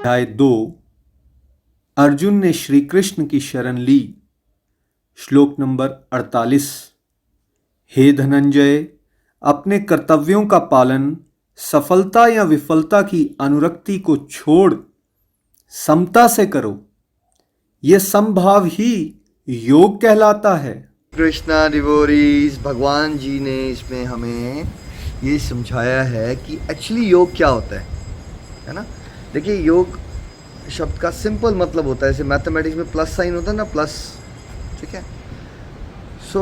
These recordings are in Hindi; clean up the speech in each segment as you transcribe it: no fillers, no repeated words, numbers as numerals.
अध्याय 2। अर्जुन ने श्री कृष्ण की शरण ली। श्लोक नंबर 48। हे धनंजय, अपने कर्तव्यों का पालन, सफलता या विफलता की अनुरक्ति को छोड़ समता से करो। यह समभाव ही योग कहलाता है। कृष्णा डिवोरीज, भगवान जी ने इसमें हमें ये समझाया है कि एक्चुअली योग क्या होता है ना। देखिए, योग शब्द का सिंपल मतलब होता है, जैसे मैथमेटिक्स में प्लस साइन होता है ना, प्लस, ठीक है। सो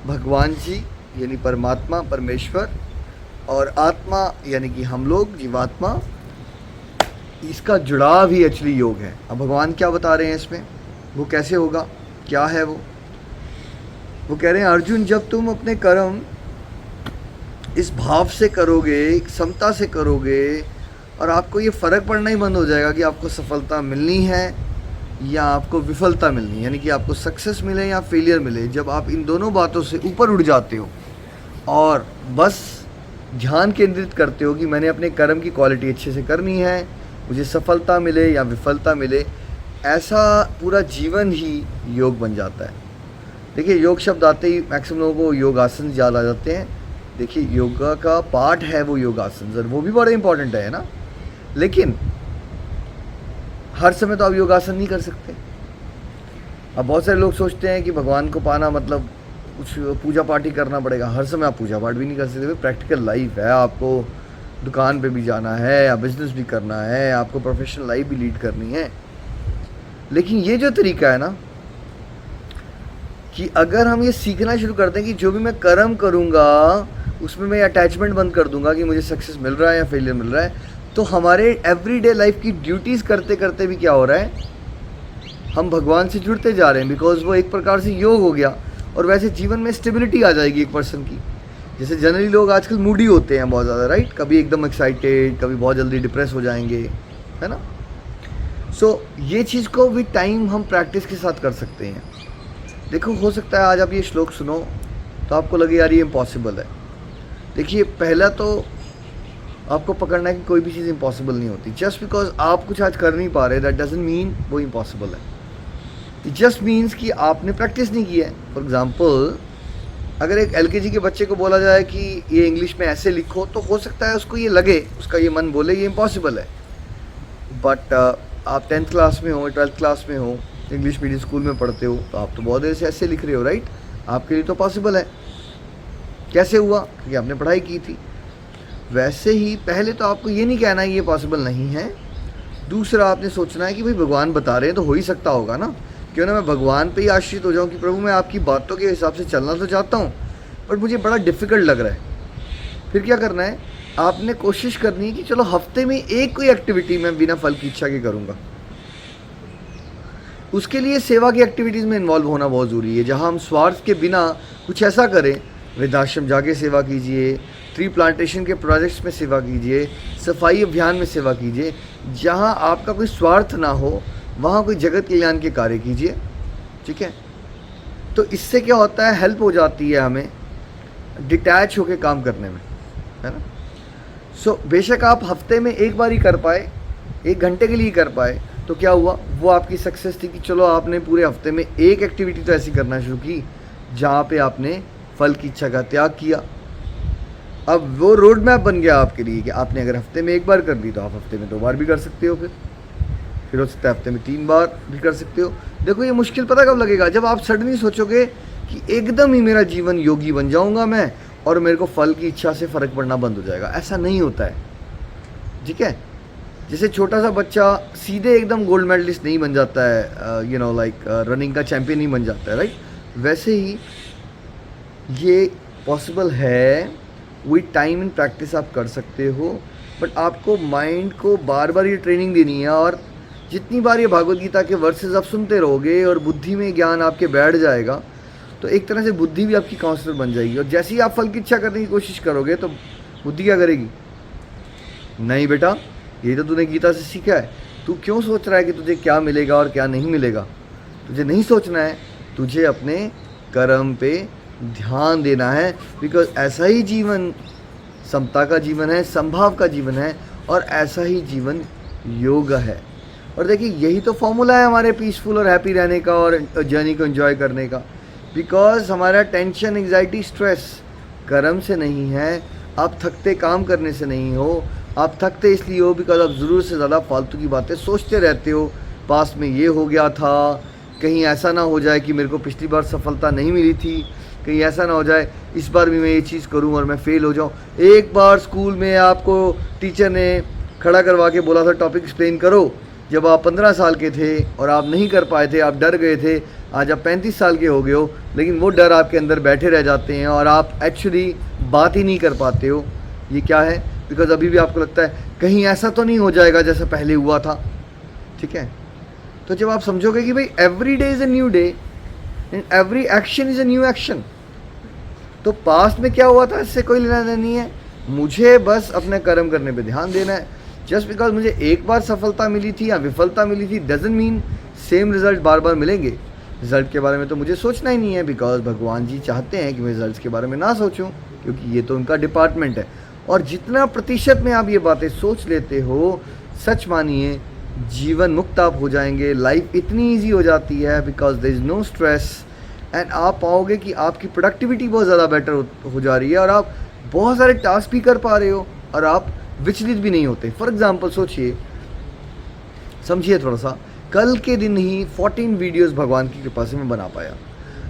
भगवान जी यानी परमात्मा, परमेश्वर, और आत्मा यानी कि हम लोग जीवात्मा, इसका जुड़ाव ही एक्चुअली योग है। अब भगवान क्या बता रहे हैं इसमें, वो कैसे होगा, क्या है वो कह रहे हैं अर्जुन, जब तुम अपने कर्म इस भाव से करोगे, समता से करोगे, और आपको ये फ़र्क पड़ना ही बंद हो जाएगा कि आपको सफलता मिलनी है या आपको विफलता मिलनी है, यानी कि आपको सक्सेस मिले या फेलियर मिले। जब आप इन दोनों बातों से ऊपर उठ जाते हो और बस ध्यान केंद्रित करते हो कि मैंने अपने कर्म की क्वालिटी अच्छे से करनी है, मुझे सफलता मिले या विफलता मिले, ऐसा पूरा जीवन ही योग बन जाता है। देखिए, योग शब्द आते ही मैक्सिमम लोगों को योगासन याद आ जाते हैं। देखिए, योगा का पार्ट है वो योगासन, सर वो भी बड़ा इंपॉर्टेंट है ना, लेकिन हर समय तो आप योगासन नहीं कर सकते। अब बहुत सारे लोग सोचते हैं कि भगवान को पाना मतलब कुछ पूजा पाठ ही करना पड़ेगा। हर समय आप पूजा पाठ भी नहीं कर सकते, प्रैक्टिकल लाइफ है, आपको दुकान पे भी जाना है या बिजनेस भी करना है, आपको प्रोफेशनल लाइफ भी लीड करनी है। लेकिन ये जो तरीका है ना, कि अगर हम ये सीखना शुरू कर दें कि जो भी मैं कर्म करूँगा उसमें मैं अटैचमेंट बंद कर दूंगा कि मुझे सक्सेस मिल रहा है या फेलियर मिल रहा है, तो हमारे एवरीडे लाइफ की ड्यूटीज़ करते करते भी क्या हो रहा है, हम भगवान से जुड़ते जा रहे हैं, बिकॉज वो एक प्रकार से योग हो गया। और वैसे जीवन में स्टेबिलिटी आ जाएगी एक पर्सन की। जैसे जनरली लोग आजकल मूडी होते हैं बहुत ज़्यादा, राइट, कभी एकदम एक्साइटेड, कभी बहुत जल्दी डिप्रेस हो जाएंगे, है ना। सो ये चीज़ को विद टाइम हम प्रैक्टिस के साथ कर सकते हैं। देखो, हो सकता है आज आप ये श्लोक सुनो तो आपको लगे यार ये इम्पॉसिबल है। देखिए, पहला तो आपको पकड़ना है कि कोई भी चीज़ इम्पॉसिबल नहीं होती। जस्ट बिकॉज आप कुछ आज कर नहीं पा रहे, दैट डजंट मीन वो इम्पॉसिबल है। इट जस्ट मीन्स कि आपने प्रैक्टिस नहीं की है। फॉर एग्जाम्पल, अगर एक एलकेजी के बच्चे को बोला जाए कि ये इंग्लिश में ऐसे लिखो, तो हो सकता है उसको ये लगे, उसका ये मन बोले ये इम्पॉसिबल है। बट आप 10th क्लास में हो, 12th क्लास में हो, इंग्लिश मीडियम स्कूल में पढ़ते हो, तो आप तो बहुत देर से ऐसे लिख रहे हो, राइट, आपके लिए तो पॉसिबल है। कैसे हुआ? क्योंकि आपने पढ़ाई की थी। वैसे ही पहले तो आपको ये नहीं कहना है ये पॉसिबल नहीं है। दूसरा, आपने सोचना है कि भाई भगवान बता रहे हैं तो हो ही सकता होगा ना, क्यों ना मैं भगवान पे ही आश्रित हो जाऊं कि प्रभु मैं आपकी बातों के हिसाब से चलना तो चाहता हूं, बट मुझे बड़ा डिफ़िकल्ट लग रहा है। फिर क्या करना है, आपने कोशिश करनी है कि चलो हफ्ते में एक कोई एक्टिविटी मैं बिना फल की इच्छा के करूँगा। उसके लिए सेवा की एक्टिविटीज़ में इन्वॉल्व होना बहुत ज़रूरी है, जहाँ हम स्वार्थ के बिना कुछ ऐसा करें। वृद्धाश्रम जाके सेवा कीजिए, ट्री प्लांटेशन के प्रोजेक्ट्स में सेवा कीजिए, सफाई अभियान में सेवा कीजिए, जहाँ आपका कोई स्वार्थ ना हो, वहाँ कोई जगत कल्याण के कार्य कीजिए, ठीक है। तो इससे क्या होता है, हेल्प हो जाती है हमें डिटैच होकर काम करने में, है ना। सो बेशक आप हफ्ते में एक बार ही कर पाए, 1 घंटे के लिए कर पाए, तो क्या हुआ, वो आपकी सक्सेस थी कि चलो आपने पूरे हफ्ते में एक एक्टिविटी तो ऐसी करना शुरू की जहाँ पे आपने फल की इच्छा का त्याग किया। अब वो रोड मैप बन गया आपके लिए कि आपने अगर हफ्ते में 1 बार कर दी तो आप हफ्ते में 2 बार भी कर सकते हो, फिर हो सकता है हफ्ते में 3 बार भी कर सकते हो। देखो, ये मुश्किल पता कब लगेगा, जब आप सडनली सोचोगे कि एकदम ही मेरा जीवन योगी बन जाऊँगा मैं और मेरे को फल की इच्छा से फ़र्क पड़ना बंद हो जाएगा। ऐसा नहीं होता है, ठीक है। जैसे छोटा सा बच्चा सीधे एकदम गोल्ड मेडलिस्ट नहीं बन जाता है, यू नो लाइक रनिंग का चैम्पियन नहीं बन जाता है, राइट। वैसे ही ये पॉसिबल है, विद टाइम एंड प्रैक्टिस आप कर सकते हो, बट आपको माइंड को बार बार ये ट्रेनिंग देनी है। और जितनी बार ये भागवत गीता के वर्सेस आप सुनते रहोगे और बुद्धि में ज्ञान आपके बैठ जाएगा, तो एक तरह से बुद्धि भी आपकी काउंसलर बन जाएगी। और जैसे ही आप फल की इच्छा करने की कोशिश करोगे तो बुद्धि क्या करेगी, नहीं बेटा, ये तो तूने गीता से सीखा है, तू क्यों सोच रहा है कि तुझे क्या मिलेगा और क्या नहीं मिलेगा। तुझे नहीं सोचना है, तुझे अपने कर्म पे ध्यान देना है, बिकॉज ऐसा ही जीवन समता का जीवन है, संभाव का जीवन है, और ऐसा ही जीवन योग है। और देखिए यही तो फॉर्मूला है हमारे पीसफुल और हैप्पी रहने का और जर्नी को एंजॉय करने का। बिकॉज हमारा टेंशन, एंग्जाइटी, स्ट्रेस कर्म से नहीं है, आप थकते काम करने से नहीं हो। आप थकते इसलिए हो बिकॉज आप ज़रूरत से ज़्यादा फालतू की बातें सोचते रहते हो। पास में ये हो गया था, कहीं ऐसा ना हो जाए कि मेरे को पिछली बार सफलता नहीं मिली थी, कहीं ऐसा ना हो जाए इस बार भी मैं ये चीज़ करूं और मैं फेल हो जाऊं। एक बार स्कूल में आपको टीचर ने खड़ा करवा के बोला था टॉपिक एक्सप्लेन करो, जब आप 15 साल के थे और आप नहीं कर पाए थे, आप डर गए थे। आज आप 35 साल के हो गए हो, लेकिन वो डर आपके अंदर बैठे रह जाते हैं और आप एक्चुअली बात ही नहीं कर पाते हो। ये क्या है? बिकॉज अभी भी आपको लगता है कहीं ऐसा तो नहीं हो जाएगा जैसा पहले हुआ था। ठीक है, तो जब आप समझोगे कि भाई every day is a new day and every action is a new action, तो पास्ट में क्या हुआ था इससे कोई लेना देना नहीं है। मुझे बस अपने कर्म करने पे ध्यान देना है। जस्ट बिकॉज मुझे एक बार सफलता मिली थी या विफलता मिली थी डजंट मीन सेम रिजल्ट बार बार मिलेंगे। रिजल्ट के बारे में तो मुझे सोचना ही नहीं है, बिकॉज भगवान जी चाहते हैं कि मैं रिजल्ट के बारे में ना सोचूं, क्योंकि ये तो उनका डिपार्टमेंट है। और जितना प्रतिशत में आप ये बातें सोच लेते हो, सच मानिए जीवन मुक्त आप हो जाएंगे। लाइफ इतनी ईजी हो जाती है because there is no stress and आप पाओगे कि आपकी प्रोडक्टिविटी बहुत ज़्यादा बेटर हो जा रही है और आप बहुत सारे टास्क भी कर पा रहे हो और आप विचलित भी नहीं होते। फॉर एग्जाम्पल सोचिए, समझिए थोड़ा सा, कल के दिन ही 14 वीडियोस भगवान की कृपा से मैं बना पाया।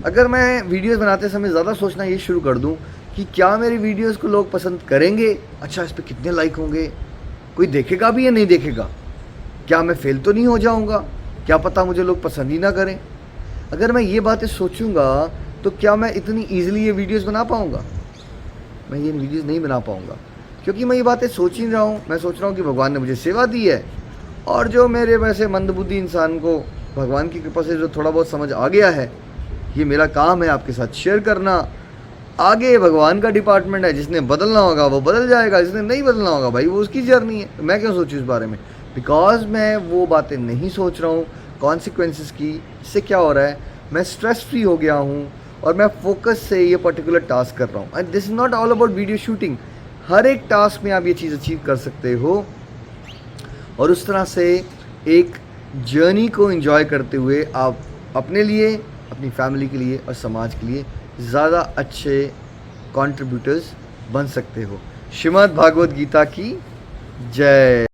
अगर मैं वीडियोस बनाते समय ज़्यादा सोचना ये शुरू कर दूं कि क्या मेरी वीडियोस को लोग पसंद करेंगे, अच्छा इस पर कितने लाइक होंगे, कोई देखेगा भी या नहीं देखेगा, क्या मैं फेल तो नहीं हो जाऊंगा, क्या पता मुझे लोग पसंद ही ना करें। अगर मैं ये बातें सोचूंगा तो क्या मैं इतनी ईजिली ये वीडियोस बना पाऊंगा? मैं ये वीडियोस नहीं बना पाऊंगा, क्योंकि मैं ये बातें सोच ही रहा हूँ। मैं सोच रहा हूँ कि भगवान ने मुझे सेवा दी है और जो मेरे वैसे मंदबुद्धि इंसान को भगवान की कृपा से जो थोड़ा बहुत समझ आ गया है, ये मेरा काम है आपके साथ शेयर करना। आगे भगवान का डिपार्टमेंट है, जिसने बदलना होगा वो बदल जाएगा, जिसने नहीं बदलना होगा भाई वो उसकी जर्नी है। मैं क्यों सोचूं इस बारे में? बिकॉज मैं वो बातें नहीं सोच रहा हूँ कॉन्सिक्वेंसेस की। इससे क्या हो रहा है, मैं स्ट्रेस फ्री हो गया हूँ और मैं फोकस से ये पर्टिकुलर टास्क कर रहा हूँ। And this is not all about video shooting. हर एक टास्क में आप ये चीज़ अचीव कर सकते हो और उस तरह से एक जर्नी को एंजॉय करते हुए आप अपने लिए, अपनी फैमिली के लिए और समाज के लिए ज़्यादा अच्छे कंट्रीब्यूटर्स बन सकते हो। श्रीमद् भागवत गीता की जय।